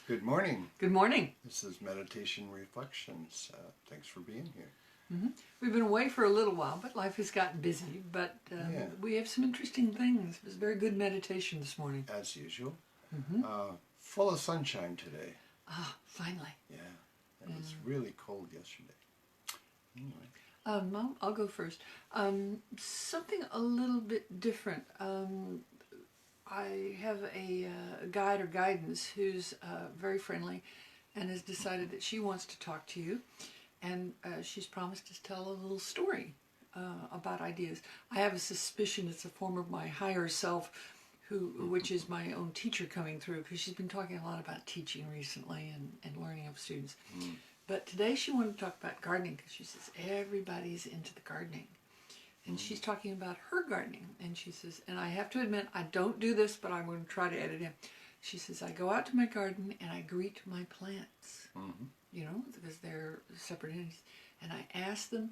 Good morning. Good morning. This is Meditation Reflections. Thanks for being here. We've been away for a little while, but life has gotten busy. But we have some interesting things. It was a very good meditation this morning. As usual. Full of sunshine today. Ah, finally. Yeah. It was really cold yesterday. Anyway. I'll go first. Something a little bit different. I have a guide or guidance who's very friendly and has decided that she wants to talk to you. And she's promised to tell a little story about ideas. I have a suspicion it's a form of my higher self, which is my own teacher coming through, because she's been talking a lot about teaching recently and learning of students. But today she wanted to talk about gardening, because she says everybody's into the gardening. And she's talking about her gardening. And she says, and I have to admit, I don't do this, but I'm going to try to edit in. She says, I go out to my garden and I greet my plants, you know, because they're separate entities. And I ask them,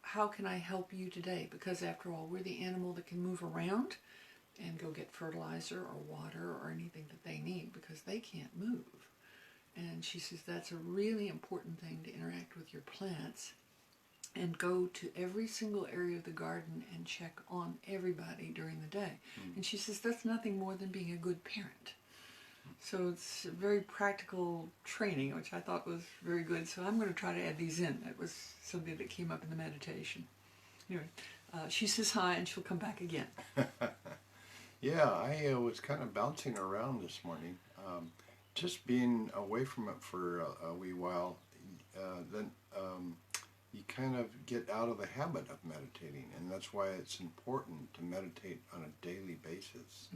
how can I help you today? Because after all, we're the animal that can move around and go get fertilizer or water or anything that they need, because they can't move. And she says, that's a really important thing, to interact with your plants and go to every single area of the garden and check on everybody during the day. And she says that's nothing more than being a good parent. So it's very practical training, which I thought was very good. So I'm going to try to add these in. That was something that came up in the meditation. Anyway, she says hi and she'll come back again. Yeah, I was kind of bouncing around this morning. Just being away from it for a wee while, then you kind of get out of the habit of meditating, and that's why it's important to meditate on a daily basis.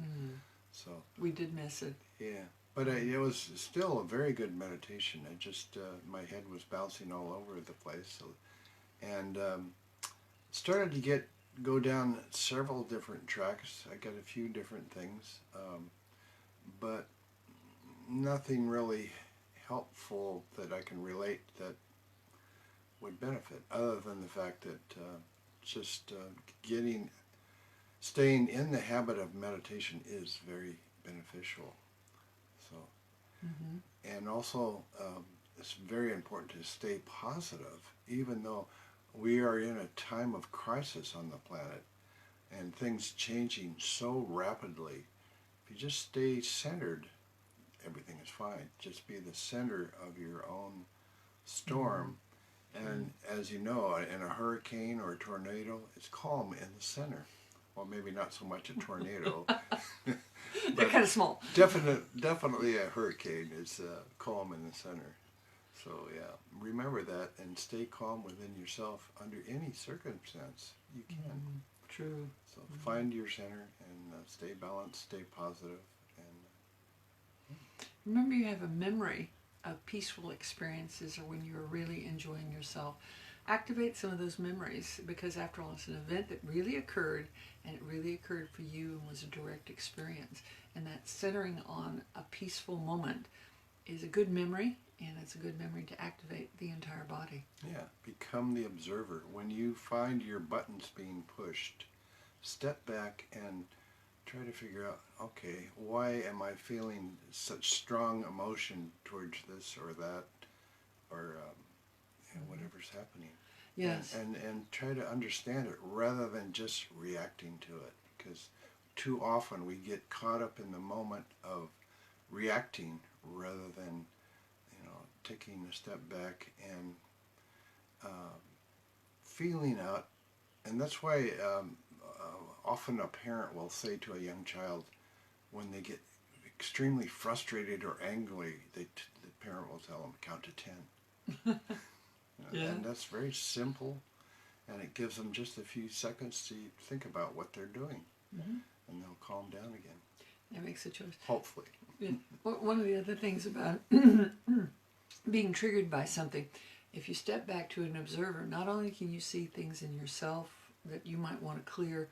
So we did miss it. Yeah, but it was still a very good meditation. I just my head was bouncing all over the place, and started to go down several different tracks. I got a few different things, but nothing really helpful that I can relate that would benefit, other than the fact that staying in the habit of meditation is very beneficial. So, and also it's very important to stay positive, even though we are in a time of crisis on the planet and things changing so rapidly. If you just stay centered, everything is fine. Just be the center of your own storm. And as you know, in a hurricane or a tornado, it's calm in the center. Well, maybe not so much a tornado. They're kind of small. Definitely a hurricane is calm in the center. So yeah, remember that and stay calm within yourself under any circumstance you can. True. So find your center and stay balanced, stay positive. And remember, you have a memory of peaceful experiences or when you were really enjoying yourself. Activate some of those memories, because after all, it's an event that really occurred, and it really occurred for you and was a direct experience. And that centering on a peaceful moment is a good memory, and it's a good memory to activate the entire body. Yeah, become the observer. When you find your buttons being pushed, step back and try to figure out, okay, why am I feeling such strong emotion towards this or that, or whatever's happening. Yes. And try to understand it rather than just reacting to it, because too often we get caught up in the moment of reacting rather than taking a step back and feeling out. And that's why often a parent will say to a young child, when they get extremely frustrated or angry, the parent will tell them, count to 10. Yeah. And that's very simple, and it gives them just a few seconds to think about what they're doing, and they'll calm down again. That makes a choice. Hopefully. Yeah. One of the other things about being triggered by something, if you step back to an observer, not only can you see things in yourself that you might want to clear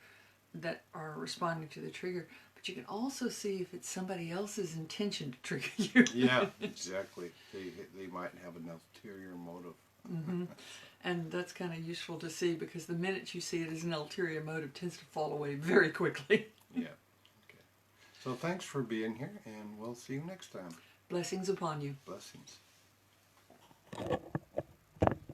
that are responding to the trigger, but you can also see if it's somebody else's intention to trigger you. Yeah, exactly. They might have an ulterior motive. And that's kind of useful to see, because the minute you see it as an ulterior motive, it tends to fall away very quickly. Yeah. Okay. So thanks for being here, and we'll see you next time. Blessings upon you. Blessings.